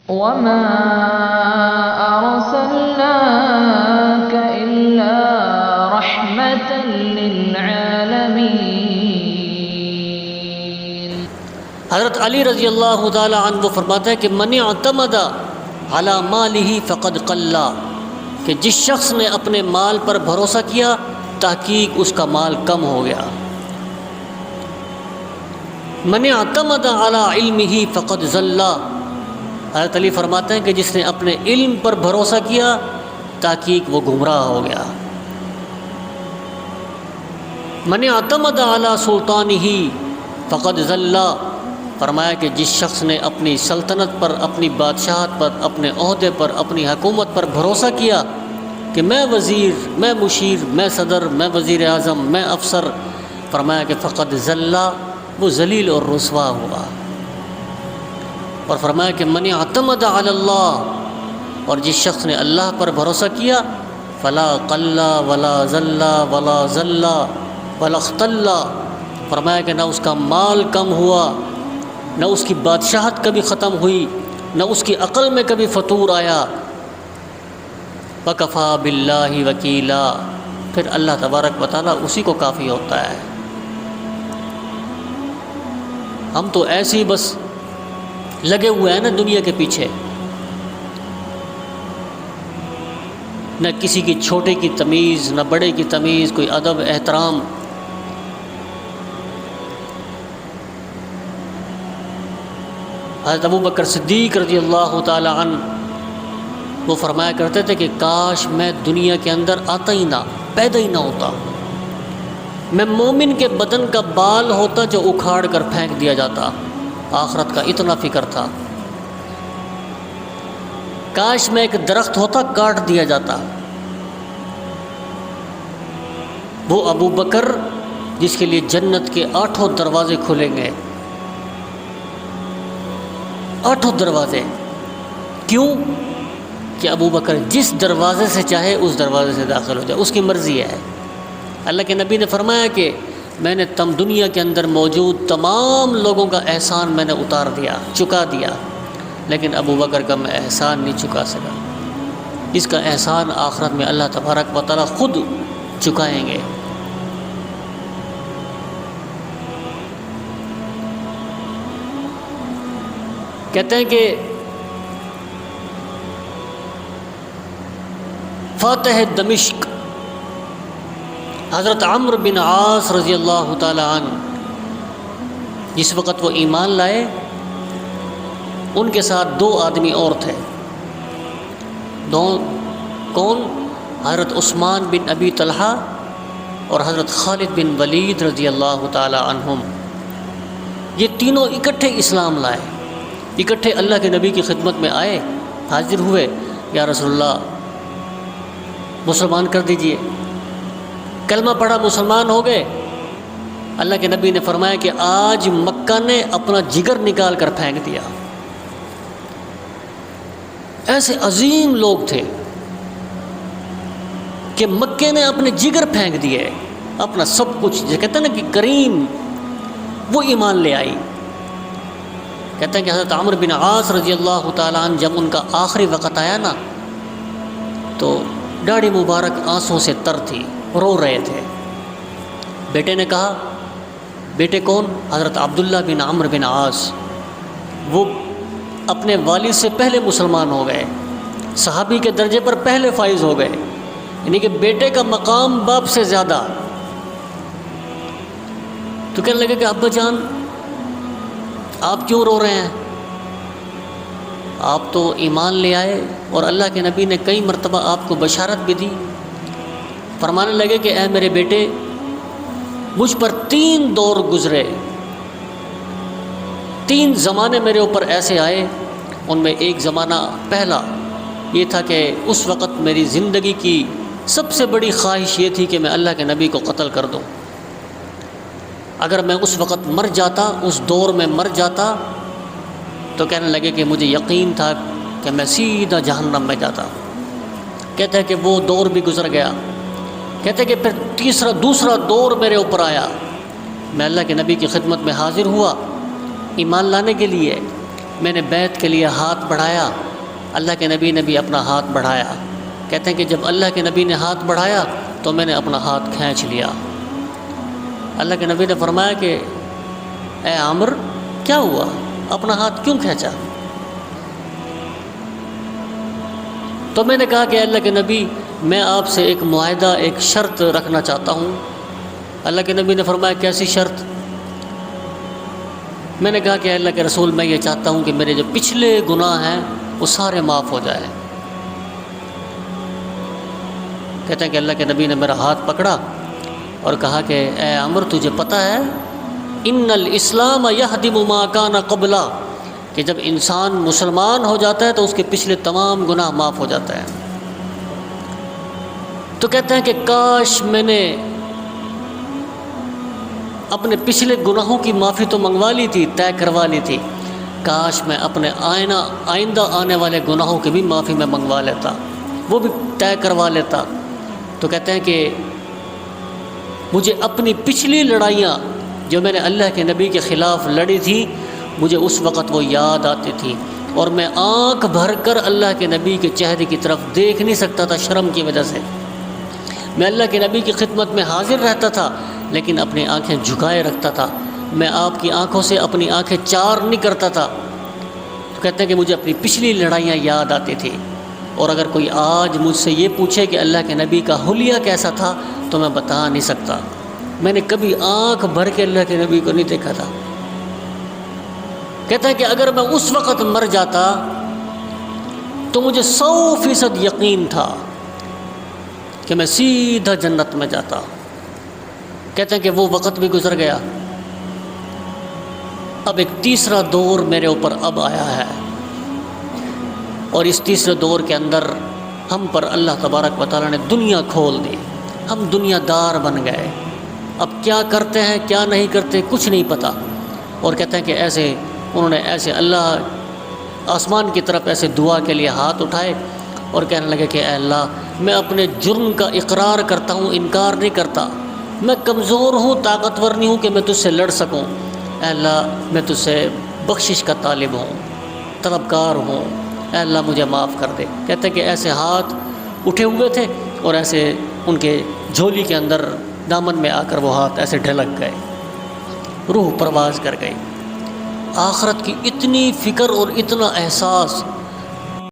وما أرسلناك إلا رحمة للعالمين۔ حضرت علی رضی اللہ تعالی عنہ وہ فرماتا ہے کہ من اعتمد علی مالہ فقد قل، کہ جس شخص نے اپنے مال پر بھروسہ کیا تحقیق اس کا مال کم ہو گیا۔ من اعتمد علی علمہ فقد ضل، حضرت علی فرماتے ہیں کہ جس نے اپنے علم پر بھروسہ کیا تحقیق وہ گمراہ ہو گیا۔ من اعتمد علی سلطانہ فقد ضل، فرمایا کہ جس شخص نے اپنی سلطنت پر، اپنی بادشاہت پر، اپنے عہدے پر، اپنی حکومت پر بھروسہ کیا کہ میں وزیر، میں مشیر، میں صدر، میں وزیر اعظم، میں افسر، فرمایا کہ فقد ضل، وہ ذلیل اور رسوا ہوا۔ اور فرمایا کہ من اعتمد علی اللہ، اور جس شخص نے اللہ پر بھروسہ کیا فلا قل ولا ذل ولا ذل ولا اختل، فرمایا کہ نہ اس کا مال کم ہوا، نہ اس کی بادشاہت کبھی ختم ہوئی، نہ اس کی عقل میں کبھی فتور آیا۔ وکفیٰ باللہ وکیلا، پھر اللہ تبارک و تعالیٰ اسی کو کافی ہوتا ہے۔ ہم تو ایسے ہی بس لگے ہوئے ہیں نا دنیا کے پیچھے، نہ کسی کی چھوٹے کی تمیز، نہ بڑے کی تمیز، کوئی ادب احترام۔ حضرت ابو بکر صدیق رضی اللہ تعالی عنہ وہ فرمایا کرتے تھے کہ کاش میں دنیا کے اندر آتا ہی نہ، پیدا ہی نہ ہوتا، میں مومن کے بدن کا بال ہوتا جو اکھاڑ کر پھینک دیا جاتا، آخرت کا اتنا فکر تھا۔ کاش میں ایک درخت ہوتا، کاٹ دیا جاتا۔ وہ ابو بکر جس کے لیے جنت کے 8 دروازے کھلیں گے، 8 دروازے، کیوں؟ کہ ابو بکر جس دروازے سے چاہے اس دروازے سے داخل ہو جائے، اس کی مرضی ہے۔ اللہ کے نبی نے فرمایا کہ میں نے دنیا کے اندر موجود تمام لوگوں کا احسان میں نے اتار دیا، چکا دیا، لیکن ابو بکر کا میں احسان نہیں چکا سکا۔ اس کا احسان آخرت میں اللہ تبارک و تعالیٰ خود چکائیں گے۔ کہتے ہیں کہ فاتح دمشق حضرت عمرو بن عاص رضی اللہ تعالی عنہ جس وقت وہ ایمان لائے، ان کے ساتھ 2 آدمی اور تھے۔ کون؟ حضرت عثمان بن ابی طلحہ اور حضرت خالد بن ولید رضی اللہ تعالی عنہم۔ یہ تینوں اکٹھے اسلام لائے، اکٹھے اللہ کے نبی کی خدمت میں آئے، حاضر ہوئے، یا رسول اللہ مسلمان کر دیجئے۔ کلمہ پڑھا، مسلمان ہو گئے۔ اللہ کے نبی نے فرمایا کہ آج مکہ نے اپنا جگر نکال کر پھینک دیا۔ ایسے عظیم لوگ تھے کہ مکے نے اپنے جگر پھینک دیے، اپنا سب کچھ، جو کہتے ہیں نا کہ کریم، وہ ایمان لے آئی۔ کہتے ہیں کہ حضرت عمرو بن عاص رضی اللہ تعالیٰ عنہ جب ان کا آخری وقت آیا نا، تو داڑھی مبارک آنسوں سے تر تھی، رو رہے تھے۔ بیٹے نے کہا، بیٹے کون؟ حضرت عبداللہ بن عمرو بن عاص، وہ اپنے والد سے پہلے مسلمان ہو گئے، صحابی کے درجے پر پہلے فائز ہو گئے، یعنی کہ بیٹے کا مقام باپ سے زیادہ۔ تو کہنے لگے کہ ابا جان آپ کیوں رو رہے ہیں؟ آپ تو ایمان لے آئے اور اللہ کے نبی نے کئی مرتبہ آپ کو بشارت بھی دی۔ فرمانے لگے کہ اے میرے بیٹے، مجھ پر 3 دور گزرے، 3 زمانے میرے اوپر ایسے آئے، ان میں ایک زمانہ پہلا یہ تھا کہ اس وقت میری زندگی کی سب سے بڑی خواہش یہ تھی کہ میں اللہ کے نبی کو قتل کر دوں۔ اگر میں اس وقت مر جاتا، اس دور میں مر جاتا، تو کہنے لگے کہ مجھے یقین تھا کہ میں سیدھا جہنم میں جاتا۔ کہتے ہیں کہ وہ دور بھی گزر گیا۔ کہتے ہیں کہ پھر دوسرا دور میرے اوپر آیا، میں اللہ کے نبی کی خدمت میں حاضر ہوا ایمان لانے کے لیے، میں نے بیعت کے لیے ہاتھ بڑھایا، اللہ کے نبی نے بھی اپنا ہاتھ بڑھایا۔ کہتے ہیں کہ جب اللہ کے نبی نے ہاتھ بڑھایا تو میں نے اپنا ہاتھ کھینچ لیا۔ اللہ کے نبی نے فرمایا کہ اے عامر کیا ہوا، اپنا ہاتھ کیوں کھینچا؟ تو میں نے کہا کہ اللہ کے نبی میں آپ سے ایک معاہدہ، ایک شرط رکھنا چاہتا ہوں۔ اللہ کے نبی نے فرمایا کیسی شرط؟ میں نے کہا کہ اللہ کے رسول میں یہ چاہتا ہوں کہ میرے جو پچھلے گناہ ہیں وہ سارے معاف ہو جائیں۔ کہتے ہیں کہ اللہ کے نبی نے میرا ہاتھ پکڑا اور کہا کہ اے عمر تجھے پتہ ہے ان الاسلام یہدم ما کان قبلہ، کہ جب انسان مسلمان ہو جاتا ہے تو اس کے پچھلے تمام گناہ معاف ہو جاتے ہیں۔ تو کہتے ہیں کہ کاش میں نے اپنے پچھلے گناہوں کی معافی تو منگوا لی تھی، طے کروا لی تھی، کاش میں اپنے آئندہ آنے والے گناہوں کی بھی معافی میں منگوا لیتا، وہ بھی طے کروا لیتا۔ تو کہتے ہیں کہ مجھے اپنی پچھلی لڑائیاں جو میں نے اللہ کے نبی کے خلاف لڑی تھی، مجھے اس وقت وہ یاد آتی تھی، اور میں آنکھ بھر کر اللہ کے نبی کے چہرے کی طرف دیکھ نہیں سکتا تھا شرم کی وجہ سے۔ میں اللہ کے نبی کی خدمت میں حاضر رہتا تھا لیکن اپنی آنکھیں جھکائے رکھتا تھا، میں آپ کی آنکھوں سے اپنی آنکھیں چار نہیں کرتا تھا۔ تو کہتے ہیں کہ مجھے اپنی پچھلی لڑائیاں یاد آتی تھی، اور اگر کوئی آج مجھ سے یہ پوچھے کہ اللہ کے نبی کا حلیہ کیسا تھا تو میں بتا نہیں سکتا، میں نے کبھی آنکھ بھر کے اللہ کے نبی کو نہیں دیکھا تھا۔ کہتا ہے کہ اگر میں اس وقت مر جاتا تو مجھے 100% یقین تھا کہ میں سیدھا جنت میں جاتا۔ کہتے ہیں کہ وہ وقت بھی گزر گیا، اب ایک تیسرا دور میرے اوپر اب آیا ہے، اور اس تیسرے دور کے اندر ہم پر اللہ تبارک و تعالیٰ نے دنیا کھول دی، ہم دنیا دار بن گئے، اب کیا کرتے ہیں کیا نہیں کرتے کچھ نہیں پتہ۔ اور کہتے ہیں کہ ایسے انہوں نے ایسے اللہ آسمان کی طرف ایسے دعا کے لیے ہاتھ اٹھائے اور کہنے لگے کہ اے اللہ میں اپنے جرم کا اقرار کرتا ہوں، انکار نہیں کرتا، میں کمزور ہوں، طاقتور نہیں ہوں کہ میں تجھ سے لڑ سکوں، اے اللہ میں تجھ سے بخشش کا طالب ہوں، طلبکار ہوں، اے اللہ مجھے معاف کر دے۔ کہتے ہیں کہ ایسے ہاتھ اٹھے ہوئے تھے اور ایسے ان کے جھولی کے اندر دامن میں آ کر وہ ہاتھ ایسے ڈھلک گئے، روح پرواز کر گئی۔ آخرت کی اتنی فکر اور اتنا احساس